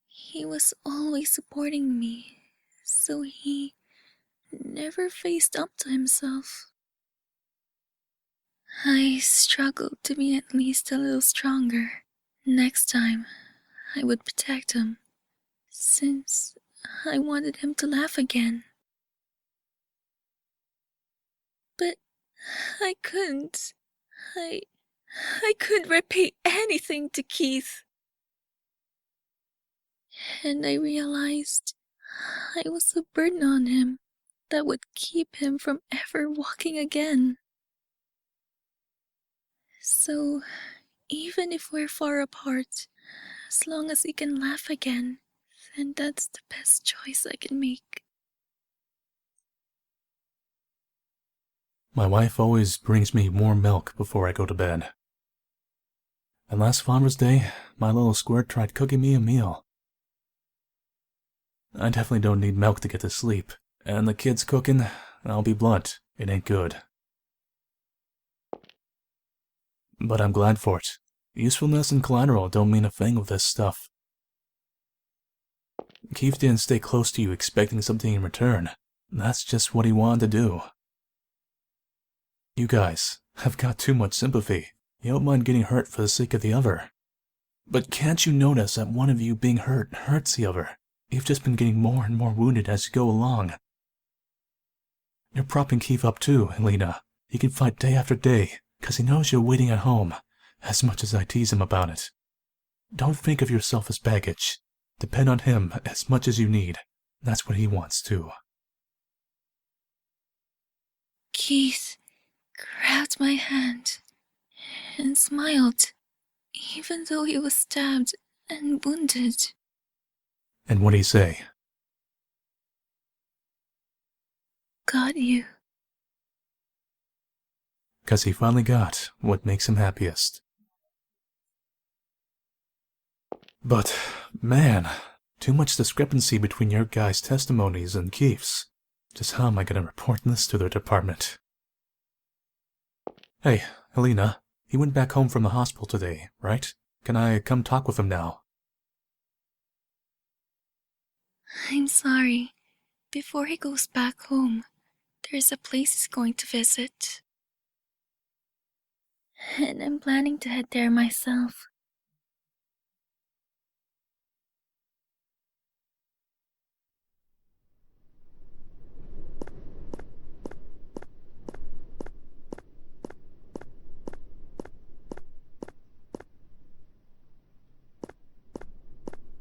Speaker 15: He was always supporting me, so he never faced up to himself. I struggled to be at least a little stronger. Next time, I would protect him, since I wanted him to laugh again. But I couldn't. I couldn't repay anything to Keith. And I realized I was a burden on him that would keep him from ever walking again. So, even if we're far apart, as long as he can laugh again, then that's the best choice I can make.
Speaker 12: My wife always brings me warm milk before I go to bed. And last Father's Day, my little squirt tried cooking me a meal. I definitely don't need milk to get to sleep. And the kids cooking, I'll be blunt, it ain't good. But I'm glad for it. Usefulness and collateral don't mean a thing with this stuff. Keith didn't stay close to you expecting something in return. That's just what he wanted to do. You guys have got too much sympathy. You don't mind getting hurt for the sake of the other. But can't you notice that one of you being hurt hurts the other? You've just been getting more and more wounded as you go along. You're propping Keith up too, Helena. He can fight day after day, because he knows you're waiting at home, as much as I tease him about it. Don't think of yourself as baggage. Depend on him as much as you need. That's what he wants too.
Speaker 15: Keith grabbed my hand and smiled, even though he was stabbed and wounded.
Speaker 12: And what'd he say?
Speaker 15: Got you.
Speaker 12: 'Cause he finally got what makes him happiest. But, man, too much discrepancy between your guys' testimonies and Keith's. Just how am I going to report this to their department? Hey, Helena, he went back home from the hospital today, right? Can I come talk with him now?
Speaker 15: I'm sorry. Before he goes back home, there's a place he's going to visit. And I'm planning to head there myself.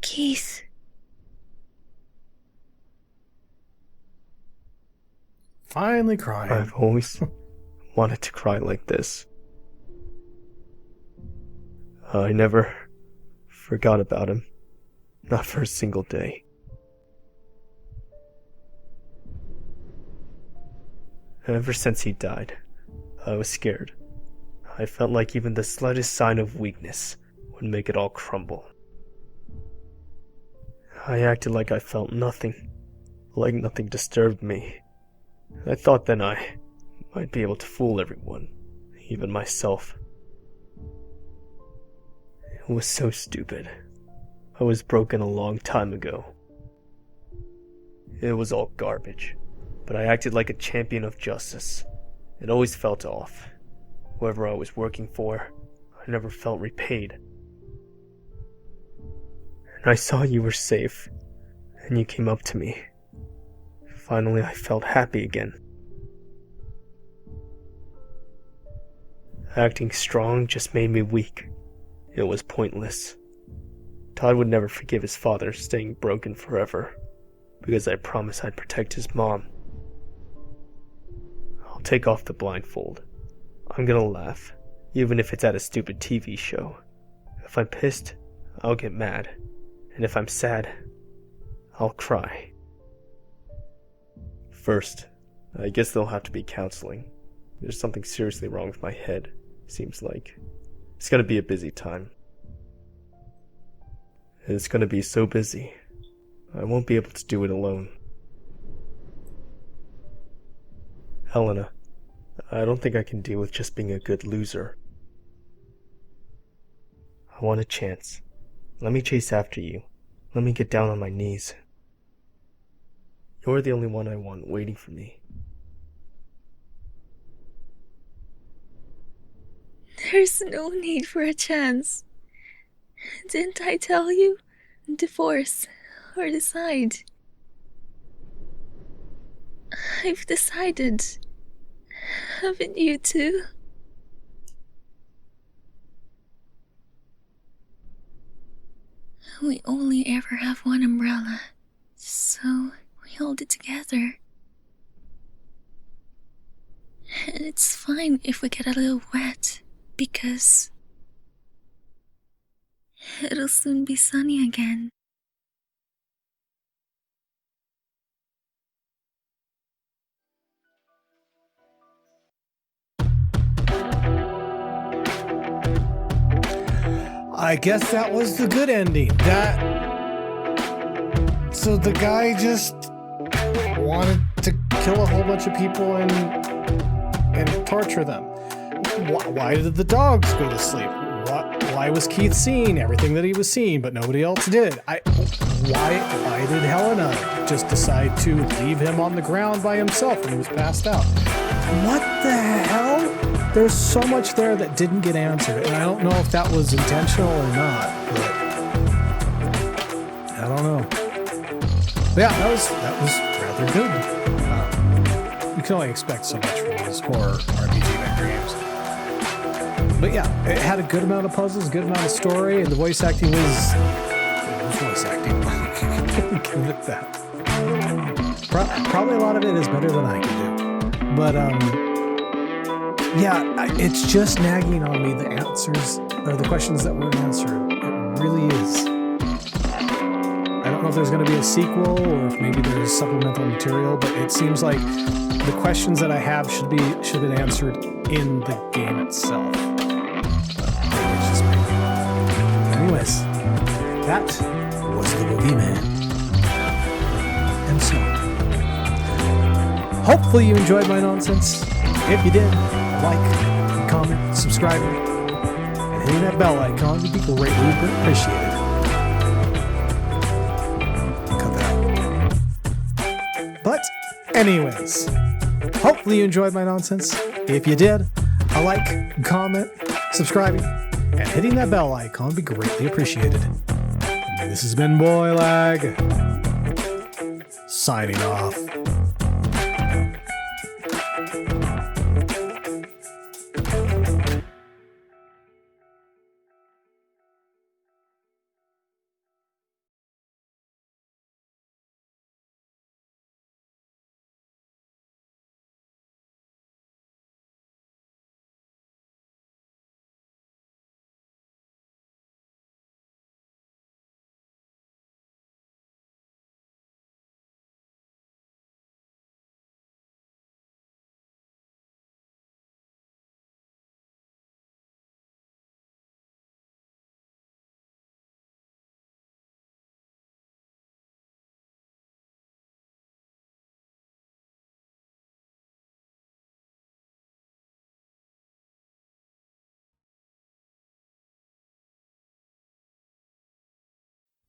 Speaker 15: Keith.
Speaker 1: Finally crying.
Speaker 2: I've always wanted to cry like this. I never forgot about him. Not for a single day. Ever since he died, I was scared. I felt like even the slightest sign of weakness would make it all crumble. I acted like I felt nothing, like nothing disturbed me. I thought then I might be able to fool everyone, even myself. It was so stupid. I was broken a long time ago. It was all garbage, but I acted like a champion of justice. It always felt off. Whoever I was working for, I never felt repaid. And I saw you were safe, and you came up to me. Finally, I felt happy again. Acting strong just made me weak. It was pointless. Todd would never forgive his father staying broken forever, because I promised I'd protect his mom. I'll take off the blindfold. I'm gonna laugh, even if it's at a stupid TV show. If I'm pissed, I'll get mad. And if I'm sad, I'll cry. First, I guess there'll have to be counseling. There's something seriously wrong with my head, seems like. It's gonna be a busy time. It's gonna be so busy, I won't be able to do it alone. Helena, I don't think I can deal with just being a good loser. I want a chance. Let me chase after you. Let me get down on my knees. You're the only one I want waiting for me.
Speaker 15: There's no need for a chance. Didn't I tell you? Divorce or decide. I've decided. Haven't you too? We only ever have one umbrella, so we hold it together. And it's fine if we get a little wet, because it'll soon be sunny again.
Speaker 1: I guess that was the good ending. So the guy just wanted to kill a whole bunch of people and torture them. Why did the dogs go to sleep? Why was Keith seeing everything that he was seeing, but nobody else did? why did Helena just decide to leave him on the ground by himself when he was passed out? What the hell? There's so much there that didn't get answered, and I don't know if that was intentional or not, but I don't know. But yeah, that was rather good. You can only expect so much from these horror RPG games. But yeah, it had a good amount of puzzles, good amount of story, and the voice acting was voice acting. Give it that. Probably a lot of it is better than I can do. But yeah, it's just nagging on me, the answers or the questions that weren't answered. It really is. I don't know if there's going to be a sequel or if maybe there's supplemental material, but it seems like the questions that I have should be answered in the game itself. It's just maybe. Anyways, that was the Boogie Man. And so, hopefully you enjoyed my nonsense. If you did, like, comment, subscribe, and hitting that bell icon would be greatly appreciated. Cut that out. But anyways, hopefully you enjoyed my nonsense. If you did, a like, comment, subscribing, and hitting that bell icon would be greatly appreciated. And this has been Boylag, signing off.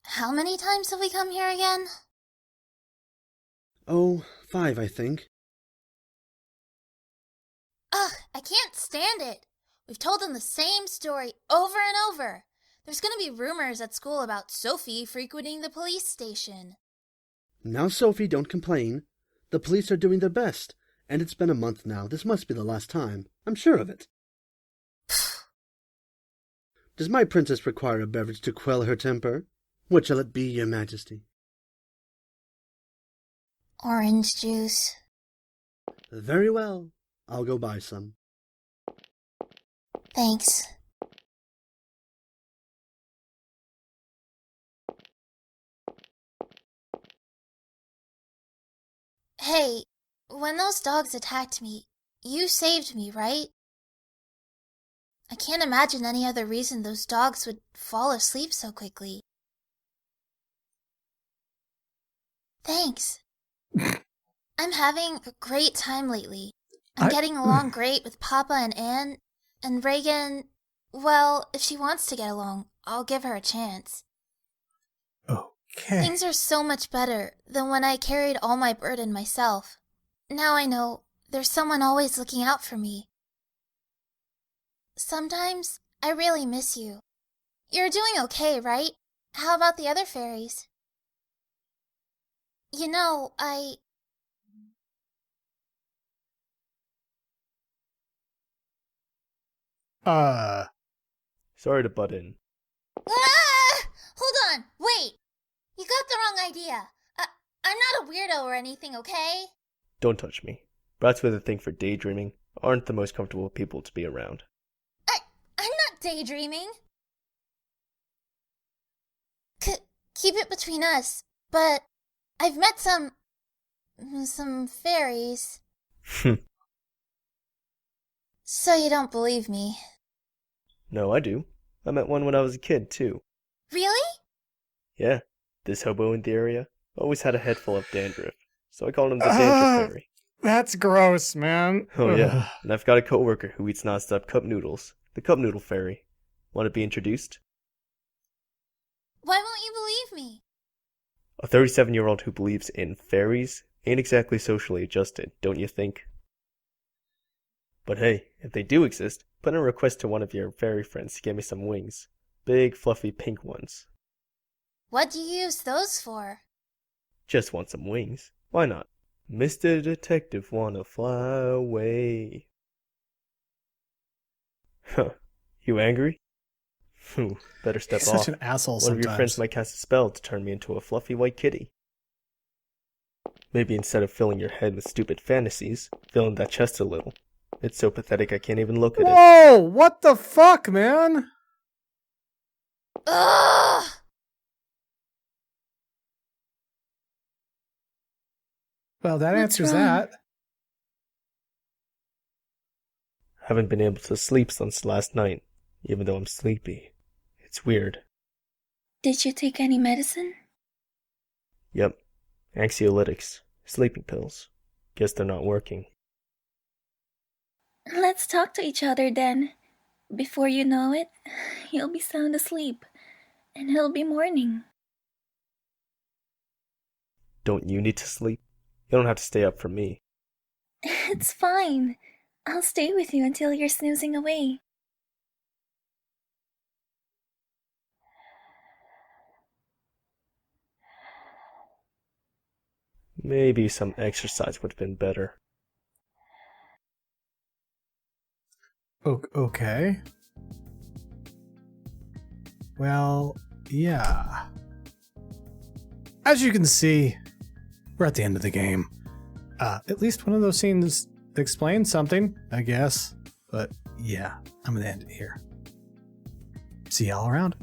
Speaker 13: How many times have we come here again?
Speaker 4: Oh, 5, I think.
Speaker 13: Ugh, I can't stand it. We've told them the same story over and over. There's gonna be rumors at school about Sophie frequenting the police station.
Speaker 4: Now, Sophie, don't complain. The police are doing their best, and it's been a month now. This must be the last time. I'm sure of it. Does my princess require a beverage to quell her temper? What shall it be, your majesty?
Speaker 13: Orange juice.
Speaker 4: Very well. I'll go buy some.
Speaker 13: Thanks. Hey, when those dogs attacked me, you saved me, right? I can't imagine any other reason those dogs would fall asleep so quickly. Thanks. I'm having a great time lately. I'm getting along great with Papa and Anne, and Reagan, well, if she wants to get along, I'll give her a chance.
Speaker 1: Okay.
Speaker 13: Things are so much better than when I carried all my burden myself. Now I know there's someone always looking out for me. Sometimes I really miss you. You're doing okay, right? How about the other fairies? You know,
Speaker 2: Sorry to butt in.
Speaker 13: Ah! Hold on, wait! You got the wrong idea. I'm not a weirdo or anything, okay?
Speaker 2: Don't touch me. Brats with a thing for daydreaming aren't the most comfortable people to be around.
Speaker 13: I'm not daydreaming. Keep it between us, but I've met some fairies. So you don't believe me?
Speaker 2: No, I do. I met one when I was a kid, too.
Speaker 13: Really?
Speaker 2: Yeah, this hobo in the area always had a head full of dandruff, so I called him the Dandruff Fairy.
Speaker 1: That's gross, man.
Speaker 2: Oh yeah, and I've got a coworker who eats non-stop cup noodles, the Cup Noodle Fairy. Want to be introduced?
Speaker 13: Why won't you believe me?
Speaker 2: A 37-year-old who believes in fairies ain't exactly socially adjusted, don't you think? But hey, if they do exist, put in a request to one of your fairy friends to get me some wings. Big, fluffy, pink ones.
Speaker 13: What do you use those for?
Speaker 2: Just want some wings. Why not? Mr. Detective wanna fly away. Huh. You angry? Better step
Speaker 1: He's
Speaker 2: off.
Speaker 1: such an asshole
Speaker 2: One of your friends
Speaker 1: sometimes.
Speaker 2: might cast a spell to turn me into a fluffy white kitty. Maybe instead of filling your head with stupid fantasies, fill in that chest a little. It's so pathetic I can't even look at it.
Speaker 1: Whoa! What the fuck, man?
Speaker 13: Ugh!
Speaker 1: Well, that
Speaker 15: What's
Speaker 1: answers
Speaker 15: wrong?
Speaker 1: that.
Speaker 2: Haven't been able to sleep since last night, even though I'm sleepy. It's weird.
Speaker 15: Did you take any medicine?
Speaker 2: Yep. Anxiolytics. Sleeping pills. Guess they're not working.
Speaker 15: Let's talk to each other then. Before you know it, you'll be sound asleep, and it'll be morning.
Speaker 2: Don't you need to sleep? You don't have to stay up for me.
Speaker 15: It's fine. I'll stay with you until you're snoozing away.
Speaker 2: Maybe some exercise would have been better.
Speaker 1: Okay. Well, yeah. As you can see, we're at the end of the game. At least one of those scenes explains something, I guess. But yeah, I'm gonna end it here. See y'all around.